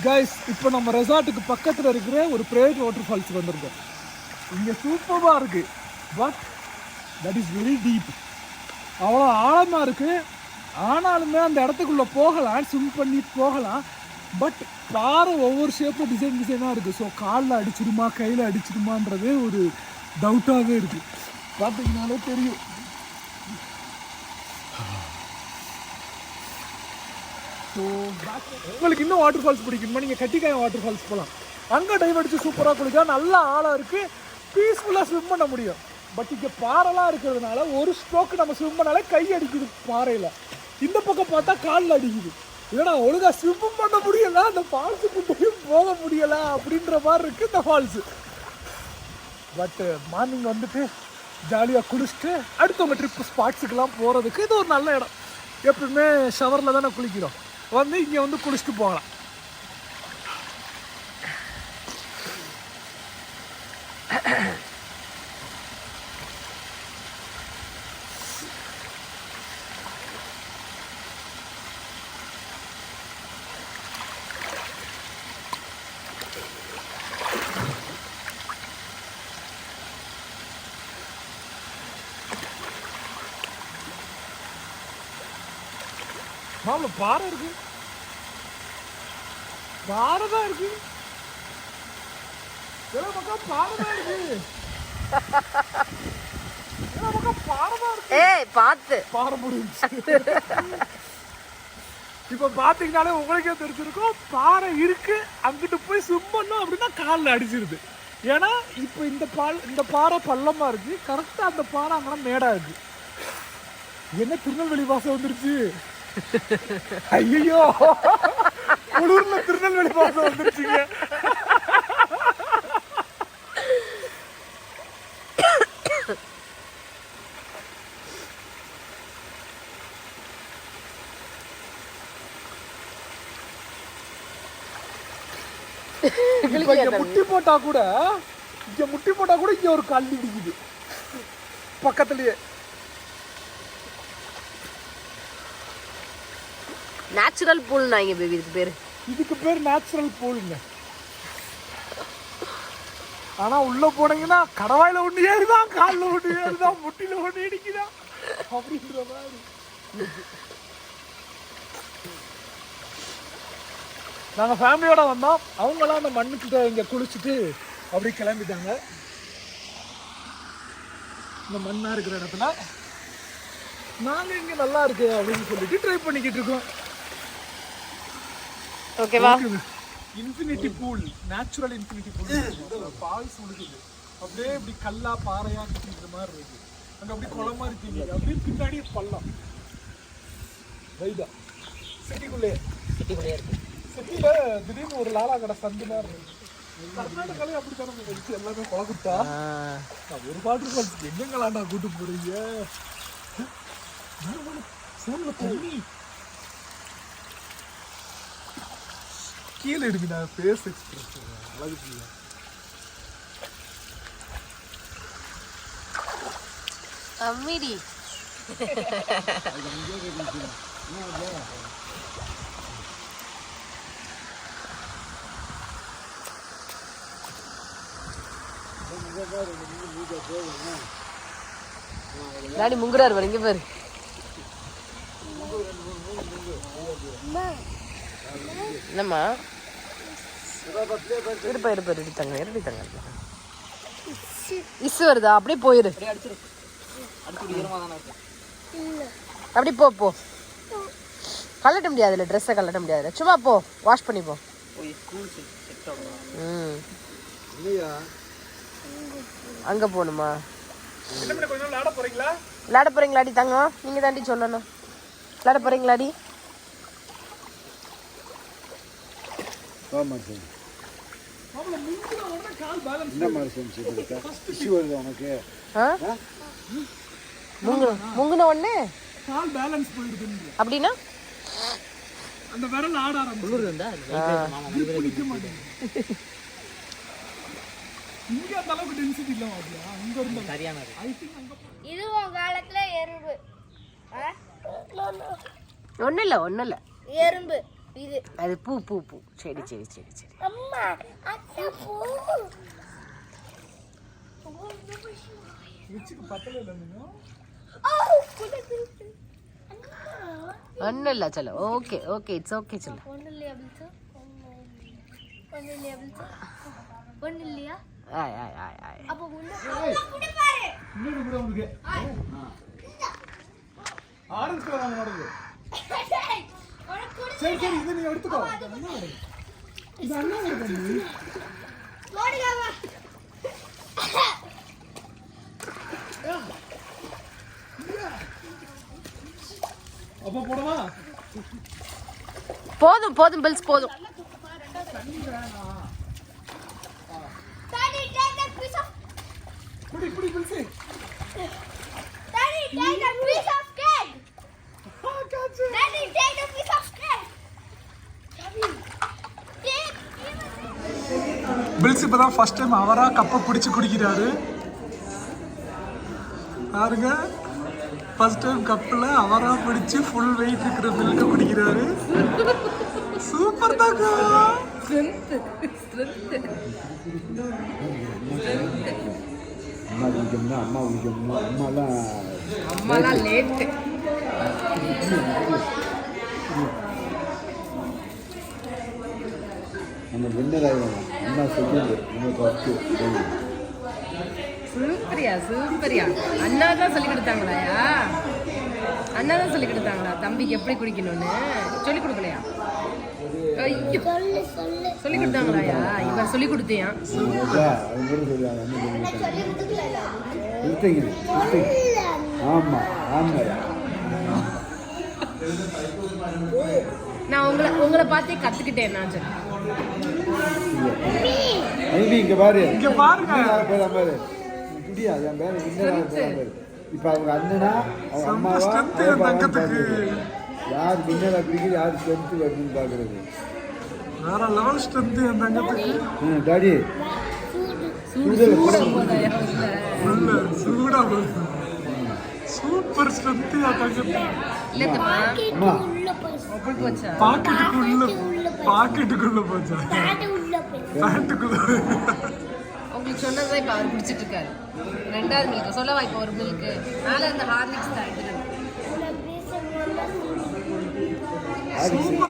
Guys இப்போ நம்ம ரெசார்ட்டுக்கு பக்கத்தில் இருக்கிற ஒரு பிரைவேட் வாட்டர் ஃபால்ஸுக்கு வந்திருக்கோம். இங்கே சூப்பராக இருக்குது. But that is very deep. அவ்வளோ ஆழமாக இருக்குது. ஆனாலுமே அந்த இடத்துக்குள்ளே போகலாம், ஸ்விம் பண்ணி போகலாம். பட் பாறை ஒவ்வொரு ஷேப்பும் டிசைனாக இருக்குது. ஸோ காலில் அடிச்சிடுமா கையில் அடிச்சிடுமான்றதே ஒரு டவுட்டாகவே இருக்குது. பார்த்தீங்கன்னாலே தெரியும். ஸோ உங்களுக்கு இன்னும் வாட்டர் ஃபால்ஸ் பிடிக்குமா, நீங்கள் கட்டிக்காயம் வாட்டர் ஃபால்ஸ் போகலாம். அங்கே டைவ் அடித்து சூப்பராக குளிக்கலாம். நல்ல ஆழம் இருக்குது, பீஸ்ஃபுல்லாக ஸ்விம் பண்ண முடியும். பட் இங்கே பாறைலாம் இருக்கிறதுனால ஒரு ஸ்ட்ரோக்கு நம்ம ஸ்விம் பண்ணாலே கை அடிக்குது பாறையில். இந்த பக்கம் பார்த்தா காலில் அடிக்குது. ஏன்னா ஒழுங்காக ஸ்விம் பண்ண முடியலை, அந்த ஃபால்ஸுக்கிட்டையும் போக முடியலை அப்படின்ற மாதிரி இருக்குது இந்த ஃபால்ஸு. பட்டு மார்னிங் வந்துட்டு ஜாலியாக குளிச்சுட்டு அடுத்தவங்க ட்ரிப்பு ஸ்பாட்ஸுக்கெல்லாம் போகிறதுக்கு இது ஒரு நல்ல இடம். எப்பவுமே ஷவரில் தானே குளிக்கிறோம், வந்து இங்கே வந்து குளிச்சுட்டு போகலாம். மாமல பாறை இருக்கு, பாறை தான் இருக்கு. எல்லா பக்கம் பாறை தான் இருக்கு. எல்லா பக்கம் பாறை தான் இருக்கு. ஏய் பாத்து பாறை முடிஞ்சு. இப்ப பாத்தீங்கன்னாலே உங்களுக்கே தெரிஞ்சிருக்கும், பாறை இருக்கு. அங்கிட்டு போய் ஸ்விம் பண்ணோம் அப்படின்னா காலில் அடிச்சிருது. ஏன்னா இப்போ இந்த பாறை பள்ளமா இருக்கு. கரெக்டா அந்த பாறை அங்கே மேடா இருக்கு. என்ன திருநெல்வேலி வாசம் வந்துருச்சு. ஐயோ, குளூர்ல திருநெல்வேலி பாசம் வந்துருச்சுங்க. இங்க முட்டி போட்டா கூட இங்க ஒரு கல் இடிக்குது பக்கத்துலயே. நேச்சுரல் பூல் நாங்க பேபி இதுக்கு பேர் நேச்சுரல் பூலுங்க. ஆனா உள்ள போனீங்கன்னா கடவாயில ஒண்ணு ஏறுதான், காலில் ஒண்ணு ஏறுதான், முட்டில ஒண்ணு இடிக்குதான் அப்படின்ற மாதிரி. நாங்க ஃபேமிலியோட வந்தோம். அவங்களாம் அந்த மண்ணுக்கிட்ட இங்க குளிச்சுட்டு அப்படி கிளம்பிட்டாங்க. இந்த மண்ணா இருக்கிற இடத்துல நாங்க இங்க நல்லா இருக்கு அப்படின்னு சொல்லிட்டு ட்ரை பண்ணிக்கிட்டு இருக்கோம். ஓகேவா? Infinity pool, natural infinity pool. Falls உழுகுது அப்படியே இப்படி கல்லா பாறையா இந்த மாதிரி இருக்கு. அங்க அப்படி குளமா இருக்கு, அப்படியே பின்னாடி பள்ளம். வைதா சிட்டிக்குள்ளே இருக்கு. சிட்டில திடீர்னு ஒரு லாலா கடை சந்து மாதிரி இருக்கு. கர்நாடகாலே அப்படித்தானே இருந்துச்சு, எல்லாமே குளக்குட்டா. ஒரு வாட்டர் ஃபால்ஸ் எங்கெங்களாண்டா கூட்டு போறீங்க? தண்ணி கீழே எடுக்குடா. ஃபேஸ் எக்ஸ்பிரஷன் அழகு. அம்மிடி டாடி முங்குறாரு பாரு, இங்க பாரு. என்னம்மா இருப்பாரு எடுத்தாங்க இசு வருதா? அப்படியே போயிரு, அப்படி போ. கழட்ட முடியாதுல்ல, ட்ரெஸ்ஸை கழட்ட முடியாதுல்ல. சும்மா போ, வாஷ் பண்ணி போ. அங்க போகணுமா? விளையாட போறீங்களாடி தங்கம்? நீங்க தாண்டி சொல்லணும். விளையாட போறீங்களாடி? முங்குன உடனே கால் பேலன்ஸ் போயிடுது அப்படின்னா அந்த விரல் ஆட ஆரம்பிச்சு. இங்க அந்த அளவுக்கு டென்சிட்டி இல்ல மாப்ள. அங்க இருந்த சரியானது. ஐ திங்க் அங்க இது உன் காலத்துல எறும்பு. ஒண்ணு இல்ல எறும்பு இது அது பூ பூ பூ சரி சரி சரி சரி அம்மா அத்தை பூ ரிச்சுக்கு பத்தல இல்ல நீங்க ஒன்றும் இல்லை சொல்லு ஓகே ஓகே இட்ஸ் ஓகே சொல்லு ஒண்ணு இல்லையா ஆய் ஆய் ஆய் ஆய் அப்ப ஒண்ணு பாரு இன்னொரு கூட உங்களுக்கு ஆரஞ்சு கலர் வாங்க மாட்டேங்குது சரி சரி இது நீ எடுத்துக்கோ இது அண்ணா இருக்கு ஓடியாவா அப்ப போடவா போதும் போதும் பில்ஸ் போதும் Daddy, take that piece of புடி புடி பில்சி Daddy, take that piece of cake. காச்சு Daddy, take that piece of cake. Daddy, take. பில்ஸ் இப்பதான் ஃபர்ஸ்ட் டைம் அவரா கப்பை பிடிச்சு குடிக்கிறாரு பாருங்க ஃபர்ஸ்ட் டைம் கப்பில் அவரா பிடிச்சு ஃபுல் வெயிட் இருக்கிற மில்க குடிக்கிறாரு சூப்பர் தாங்க அம்மா குடிக்கணும்னா அம்மா குடிக்கணும்னா அம்மாலாம் அம்மாலாம் லேட்டு நம்ம வின்னராக அம்மா செகண்ட் நம்ம ஃபஸ்ட்டு சூப்பரியா சூப்பரியா அண்ணா தான் சொல்லி கொடுத்தாங்களாயா அண்ணா தான் சொல்லி கொடுத்தாங்களா தம்பிக்கு எப்படி குடிக்கணும்னு சொல்லி கொடுக்கலையா ஐயோ சொல்லி கொடுத்தாங்களாயா இவன் சொல்லி கொடுத்தியா அவங்க கூட சொல்லுவாங்க என்ன கொடுத்தீங்க ஆமாம் ஆமாம் நான் உங்களை பார்த்தே கத்துக்கிட்டேன் நான் சொல்லி ஐவி இங்கே பாரு இங்க பாருங்க. போதான் பாரு குடியா என் பேர் வின்னராக போதான் பாரு இப்போ அவங்க அண்ணனா அவங்க அம்மாவா strength அவங்க என் அப்பாவான்னு தங்கத்துக்கு. பார்க்குறது யார் வின்னராக பிடிக்குது யார் ஸ்ட்ரென்த்து வருதுன்னு பார்க்குறது வேற லெவல் ஸ்ட்ரென்த் என் தங்கத்துக்கு டாடி உள்ள சூடா போகுது சூப்பர் ஸ்ட்ரென்த் என் தங்கத்துக்கு இல்லத்தப்பா அம்மா அப்படி போச்சா பாக்கெட்டுக்குள்ள போச்சா பேண்ட்டுக்குள்ள உங்களுக்கு சொன்னதான் இப்போ அவர் குடிச்சிட்டு இருக்காரு ரெண்டாவது மில்க் சொல்லவா இப்போ ஒரு மில்க்கு மேலே இருந்த ஹார்லிக்ஸ் தான் எடுத்துட்டு ஆடி